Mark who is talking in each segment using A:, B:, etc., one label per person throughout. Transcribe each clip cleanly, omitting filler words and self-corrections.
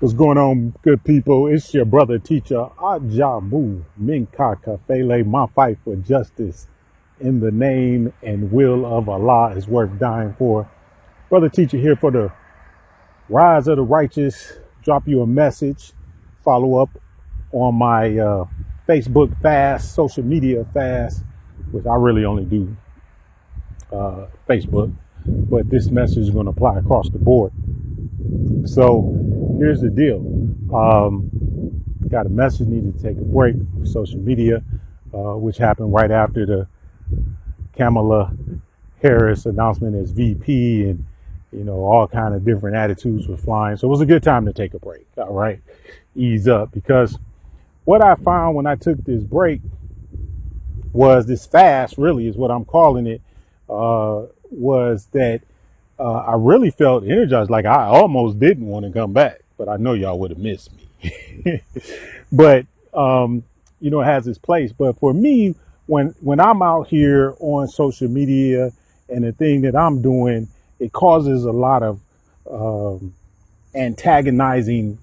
A: What's going on, good people? It's your brother teacher, Ajamu Minka Kafele. My fight for justice in the name and will of Allah is worth dying for. Brother teacher here for the rise of the righteous. Drop you a message. Follow up on my Facebook fast, social media fast, which I really only do Facebook. But this message is going to apply across the board. So here's the deal. Got a message, needed to take a break from social media, which happened right after the Kamala Harris announcement as VP, and all kind of different attitudes were flying. So it was a good time to take a break. All right, ease up, because what I found when I took this break was this fast, really is what I'm calling it, was that I really felt energized. Like I almost didn't want to come back, but I know y'all would have missed me. But it has its place. But for me, when I'm out here on social media and the thing that I'm doing, it causes a lot of antagonizing.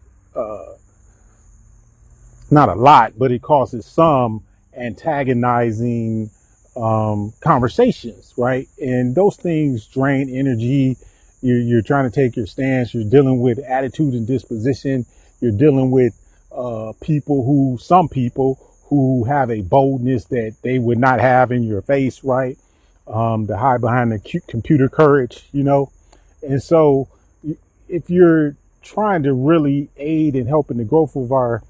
A: Not a lot, but it causes some antagonizing conversations, right? And those things drain energy. You're trying to take your stance. You're dealing with attitude and disposition. You're dealing with some people who have a boldness that they would not have in your face, right? To hide behind the computer courage. And so if you're trying to really aid in helping the growth of our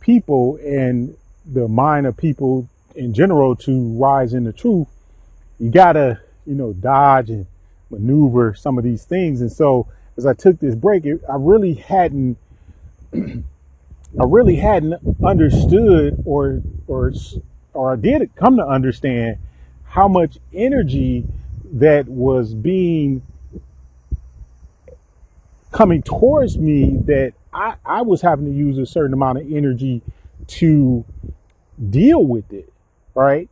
A: people and the mind of people in general to rise in the truth, you gotta, dodge and maneuver some of these things. And so as I took this break, I really hadn't understood or I did come to understand how much energy that was being coming towards me, that I was having to use a certain amount of energy to deal with it, right?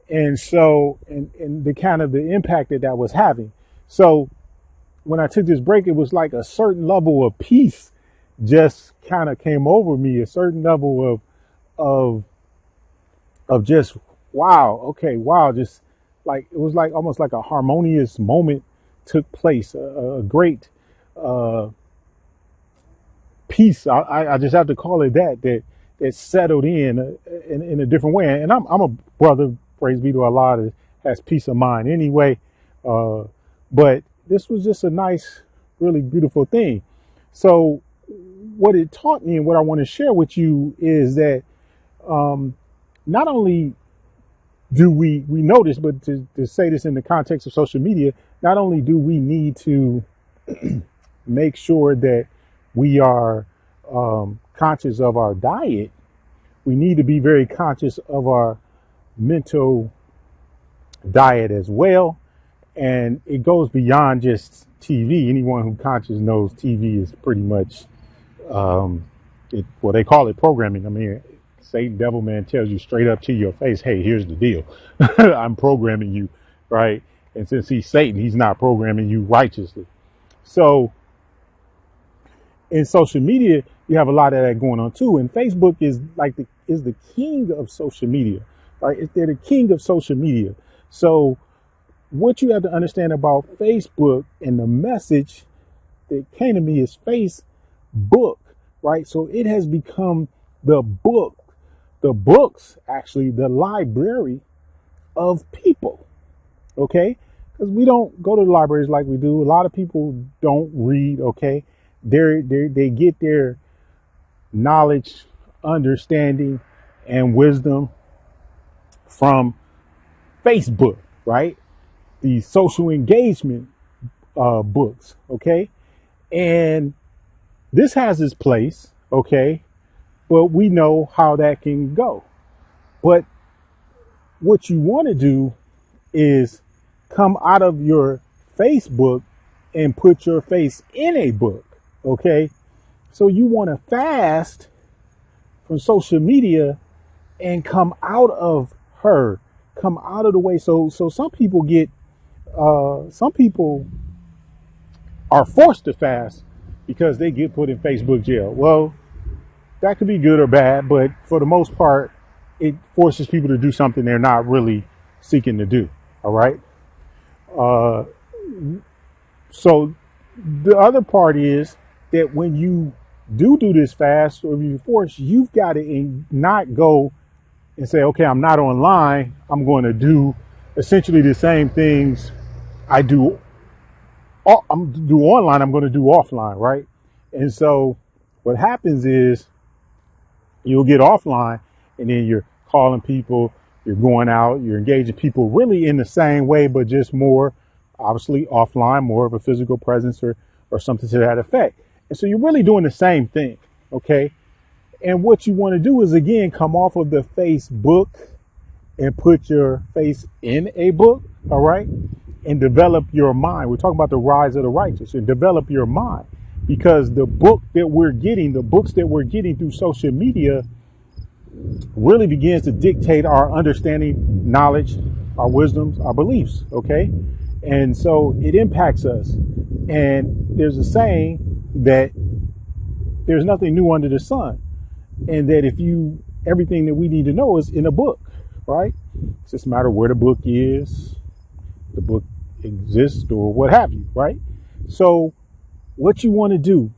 A: And so, and the kind of the impact that was having. So when I took this break, it was like a certain level of peace just kind of came over me, a certain level of just wow, okay, wow, just like it was like almost like a harmonious moment took place, a great uh, peace. I just have to call it that settled in a different way. And I'm a brother, praise be to Allah, that has peace of mind anyway. Uh, but this was just a nice, really beautiful thing. So what it taught me and what I want to share with you is that not only do we know this, but to say this in the context of social media, not only do we need to make sure that we are conscious of our diet, we need to be very conscious of our mental diet as well. And it goes beyond just TV. Anyone who conscious knows TV is pretty much, well, they call it programming. I mean, Satan, devil man tells you straight up to your face, hey, here's the deal. I'm programming you, right? And since he's Satan, he's not programming you righteously. So in social media, you have a lot of that going on too. And Facebook is like is the king of social media, right? They're the king of social media. So what you have to understand about Facebook and the message that came to me is Facebook, right? So it has become the books, actually, the library of people, okay? Because we don't go to the libraries like we do. A lot of people don't read, okay? They get their knowledge, understanding, and wisdom from Facebook, right? These social engagement books, okay? And this has its place, okay? But we know how that can go. But what you want to do is come out of your Facebook and put your face in a book, okay? So you want to fast from social media and come out of her, come out of the way. So some people are forced to fast, because they get put in Facebook jail. Well, that could be good or bad, but for the most part, it forces people to do something they're not really seeking to do. All right. Uh, so the other part is that when you do this fast, or if you force, you've got to not go and say, okay, I'm not online. I'm going to do essentially the same things I do. I'm do online. I'm going to do offline, right? And so what happens is you'll get offline, and then you're calling people, you're going out, you're engaging people really in the same way, but just more obviously offline, more of a physical presence or something to that effect. And so you're really doing the same thing. Okay. And what you want to do is, again, come off of the Facebook and put your face in a book. All right. And develop your mind. We're talking about the rise of the righteous, and develop your mind, because the books that we're getting through social media really begins to dictate our understanding, knowledge, our wisdoms, our beliefs. Okay. And so it impacts us. And there's a saying that there's nothing new under the sun. And that everything that we need to know is in a book, right? It's just a matter of where the book is, the book exists, or what have you, right? So what you want to do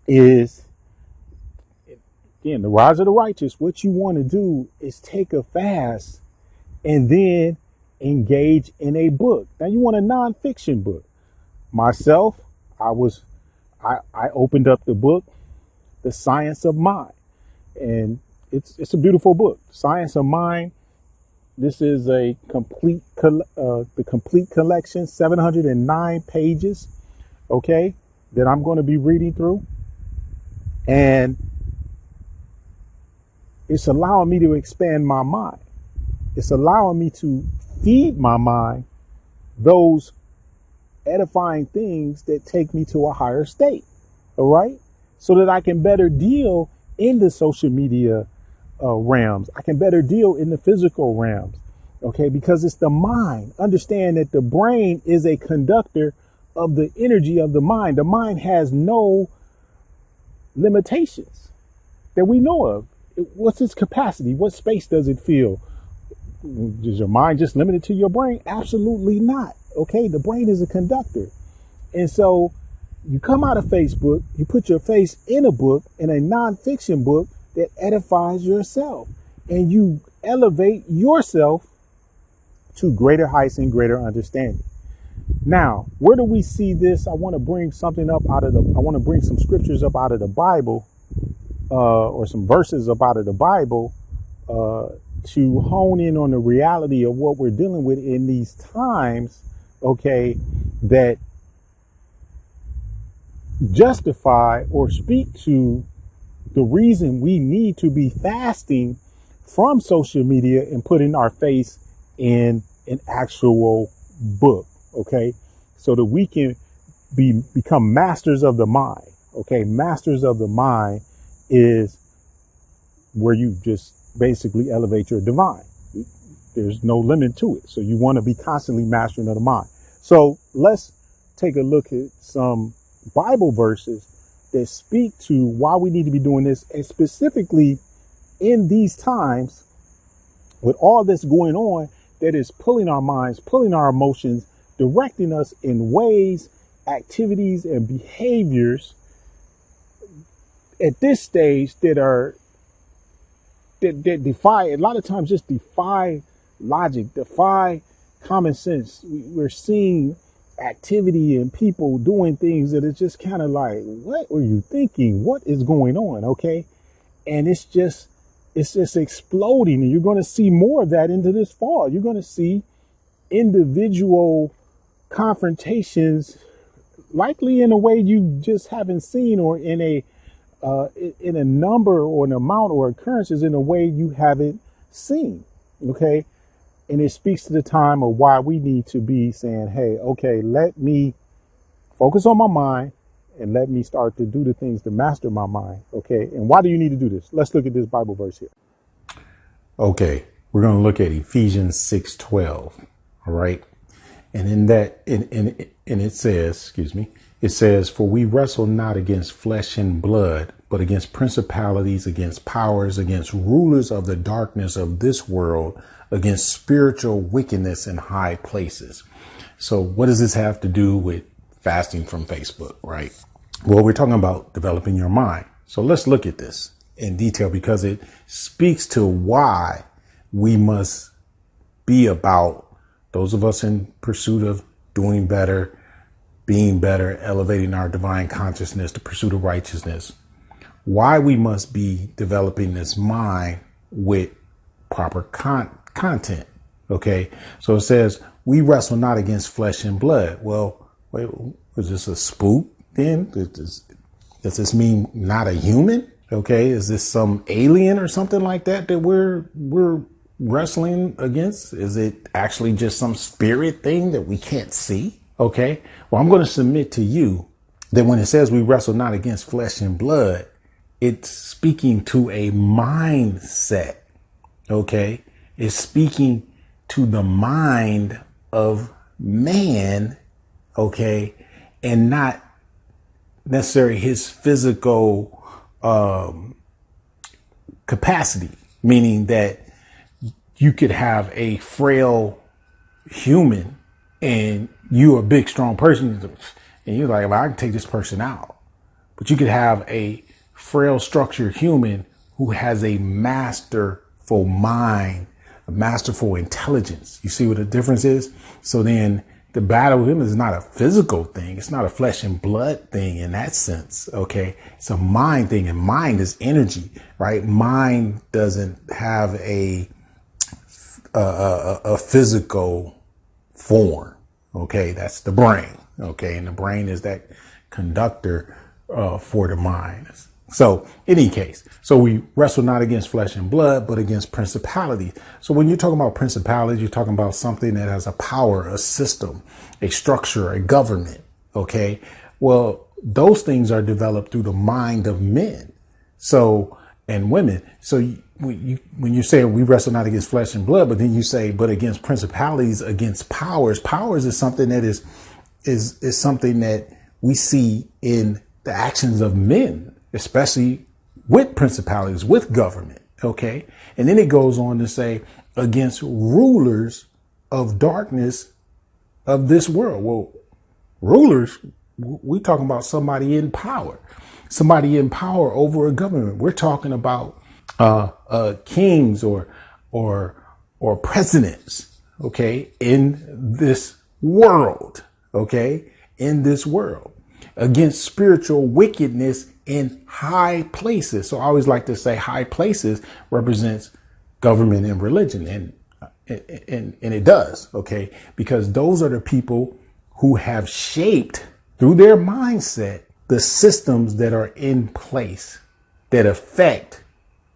A: is, again, the rise of the righteous, what you want to do is take a fast and then engage in a book. Now you want a nonfiction book. Myself, I opened up the book, The Science of Mind, and it's a beautiful book. Science of Mind. This is a the complete collection, 709 pages. Okay, that I'm going to be reading through, and it's allowing me to expand my mind. It's allowing me to feed my mind those edifying things that take me to a higher state. All right. So that I can better deal in the social media realms. I can better deal in the physical realms. Okay. Because it's the mind. Understand that the brain is a conductor of the energy of the mind. The mind has no limitations that we know of. What's its capacity? What space does it fill? Is your mind just limited to your brain? Absolutely not. Okay. The brain is a conductor. And so you come out of Facebook, you put your face in a book, in a nonfiction book that edifies yourself, and you elevate yourself to greater heights and greater understanding. Now, where do we see this? I want to bring some scriptures up out of the Bible, or some verses up out of the Bible, to hone in on the reality of what we're dealing with in these times, okay, that justify or speak to the reason we need to be fasting from social media and putting our face in an actual book. Okay. So that we can become masters of the mind. Okay. Masters of the mind is where you just basically elevate your divine. There's no limit to it. So you want to be constantly mastering of the mind. So let's take a look at some Bible verses that speak to why we need to be doing this, and specifically in these times with all this going on that is pulling our minds, pulling our emotions, directing us in ways, activities, and behaviors at this stage that defy, a lot of times just defy logic, defy common sense. We're seeing activity and people doing things that is just kind of like, what were you thinking? What is going on? Okay. And it's just exploding, and you're going to see more of that into this fall. You're going to see individual confrontations, likely in a way you just haven't seen, or in a number or an amount or occurrences in a way you haven't seen. Okay. And it speaks to the time of why we need to be saying, hey, okay, let me focus on my mind and let me start to do the things to master my mind. Okay. And why do you need to do this? Let's look at this Bible verse here. Okay. We're going to look at Ephesians 6:12. All right. And in that, and it says, It says, for we wrestle not against flesh and blood, but against principalities, against powers, against rulers of the darkness of this world, against spiritual wickedness in high places. So what does this have to do with fasting from Facebook, right? Well, we're talking about developing your mind. So let's look at this in detail because it speaks to why we must be about, those of us in pursuit of doing better, being better, elevating our divine consciousness, the pursuit of righteousness, why we must be developing this mind with proper content. Okay. So it says, we wrestle not against flesh and blood. Well, wait, was this a spook then? Does this mean not a human? Okay. Is this some alien or something like that we're wrestling against? Is it actually just some spirit thing that we can't see? Okay. Well, I'm going to submit to you that when it says we wrestle not against flesh and blood, it's speaking to a mindset. Okay. It's speaking to the mind of man. Okay. And not necessarily his physical capacity, meaning that you could have a frail human and you're a big, strong person and you're like, well, I can take this person out. But you could have a frail, structured human who has a masterful mind, a masterful intelligence. You see what the difference is? So then the battle with him is not a physical thing. It's not a flesh and blood thing in that sense. Okay. It's a mind thing, and mind is energy, right? Mind doesn't have a physical form. Okay. That's the brain. Okay. And the brain is that conductor for the mind. So in any case, so we wrestle not against flesh and blood, but against principalities. So when you're talking about principalities, you're talking about something that has a power, a system, a structure, a government. Okay. Well, those things are developed through the mind of men. So, and women. So when you say we wrestle not against flesh and blood, but then you say, but against principalities, against powers. Powers is something that is something that we see in the actions of men, especially with principalities, with government. Okay. And then it goes on to say against rulers of darkness of this world. Well, rulers, we're talking about somebody in power over a government. We're talking about kings or presidents. Okay. In this world. Okay. In this world, against spiritual wickedness in high places. So I always like to say high places represents government and religion. And it does. Okay. Because those are the people who have shaped through their mindset the systems that are in place that affect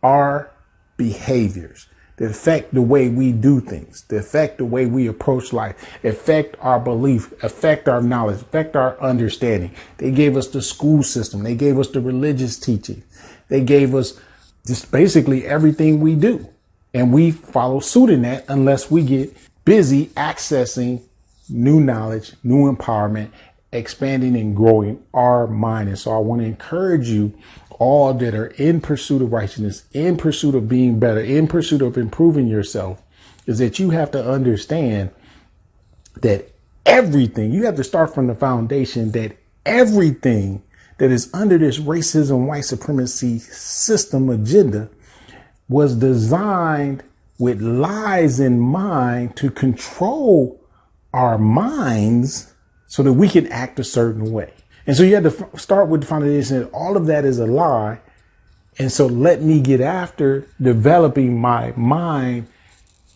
A: our behaviors, that affect the way we do things, that affect the way we approach life, affect our belief, affect our knowledge, affect our understanding. They gave us the school system. They gave us the religious teaching. They gave us just basically everything we do. And we follow suit in that unless we get busy accessing new knowledge, new empowerment, expanding and growing our mind. And so I want to encourage you all that are in pursuit of righteousness, in pursuit of being better, in pursuit of improving yourself, is that you have to understand that everything, you have to start from the foundation that everything that is under this racism, white supremacy system agenda was designed with lies in mind to control our minds so that we can act a certain way. And so you have to start with the foundation that all of that is a lie. And so let me get after developing my mind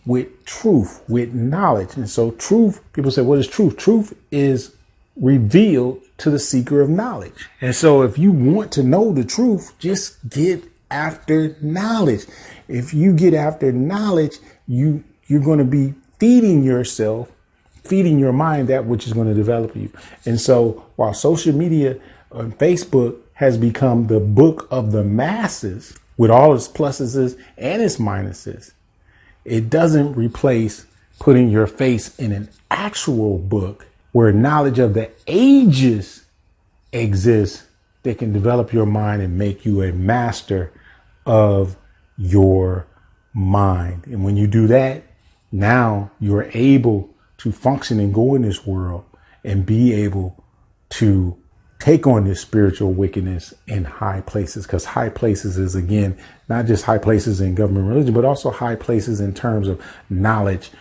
A: with truth, with knowledge. And so truth, people say, what is truth? Truth is revealed to the seeker of knowledge. And so if you want to know the truth, just get after knowledge. If you get after knowledge, you're going to be feeding yourself, feeding your mind that which is going to develop you. And so while social media on Facebook has become the book of the masses with all its pluses and its minuses, it doesn't replace putting your face in an actual book where knowledge of the ages exists that can develop your mind and make you a master of your mind. And when you do that, now you're able to function and go in this world and be able to take on this spiritual wickedness in high places. Because high places is, again, not just high places in government religion, but also high places in terms of knowledge,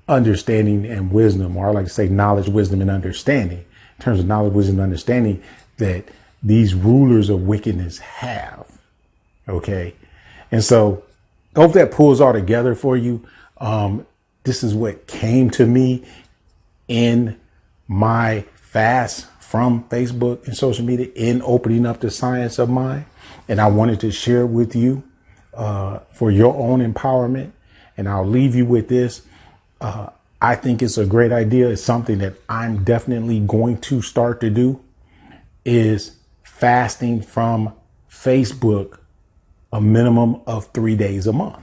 A: understanding, and wisdom. Or I like to say knowledge, wisdom, and understanding. In terms of knowledge, wisdom, and understanding that these rulers of wickedness have. Okay. And so I hope that pulls all together for you. This is what came to me in my fast from Facebook and social media in opening up the science of mind. And I wanted to share with you for your own empowerment. And I'll leave you with this. I think it's a great idea. It's something that I'm definitely going to start to do, is fasting from Facebook a minimum of 3 days a month.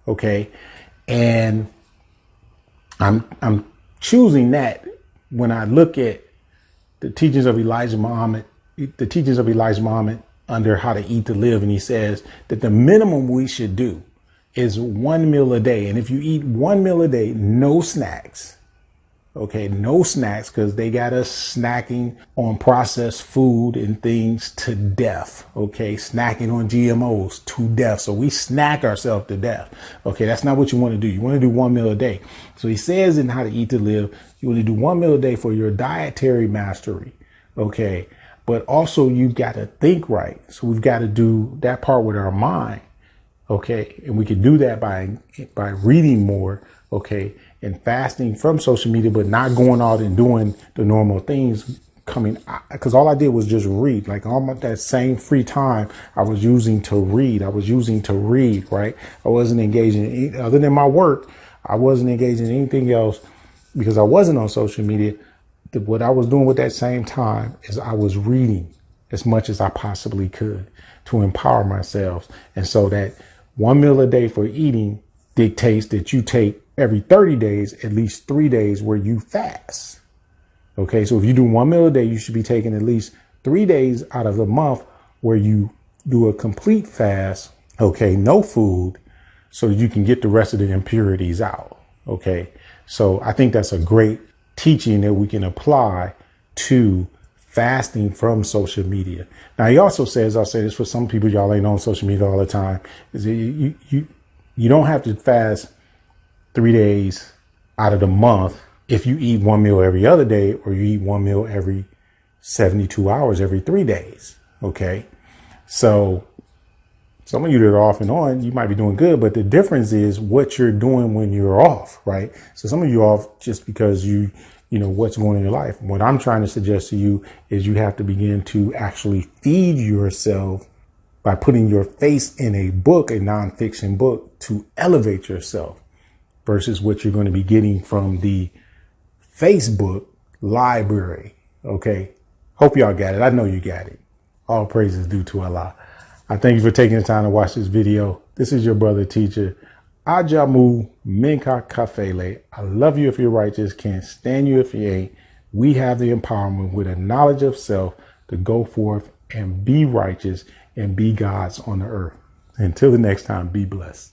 A: Okay. And I'm choosing that when I look at the teachings of Elijah Muhammad under How to Eat to Live. And he says that the minimum we should do is 1 meal a day. And if you eat 1 meal a day, no snacks. Okay, no snacks, because they got us snacking on processed food and things to death. Okay, snacking on GMOs to death. So we snack ourselves to death. Okay, that's not what you want to do. You want to do 1 meal a day. So he says in How to Eat to Live, you want to do 1 meal a day for your dietary mastery. Okay, but also you've got to think right. So we've got to do that part with our mind. Okay, and we can do that by reading more. Okay, and fasting from social media, but not going out and doing the normal things because all I did was just read. Like almost that same free time I was using to read. Right? I wasn't engaging other than my work. I wasn't engaging in anything else because I wasn't on social media. What I was doing with that same time is I was reading as much as I possibly could to empower myself. And so that 1 meal a day for eating dictates that you take every 30 days, at least 3 days where you fast. Okay. So if you do 1 meal a day, you should be taking at least 3 days out of the month where you do a complete fast. Okay. No food, so you can get the rest of the impurities out. Okay. So I think that's a great teaching that we can apply to fasting from social media. Now he also says, I'll say this for some people, y'all ain't on social media all the time, is that you don't have to fast 3 days out of the month if you eat 1 meal every other day, or you eat 1 meal every 72 hours, every 3 days. Okay. So some of you that are off and on, you might be doing good, but the difference is what you're doing when you're off, right? So some of you are off just because you know what's going on in your life. What I'm trying to suggest to you is you have to begin to actually feed yourself by putting your face in a book, a nonfiction book, to elevate yourself versus what you're going to be getting from the Facebook library. Okay. Hope y'all got it. I know you got it. All praises due to Allah. I thank you for taking the time to watch this video. This is your brother teacher, Ajamu Minka Kafele. I love you if you're righteous. Can't stand you if you ain't. We have the empowerment with a knowledge of self to go forth and be righteous and be gods on the earth. Until the next time, be blessed.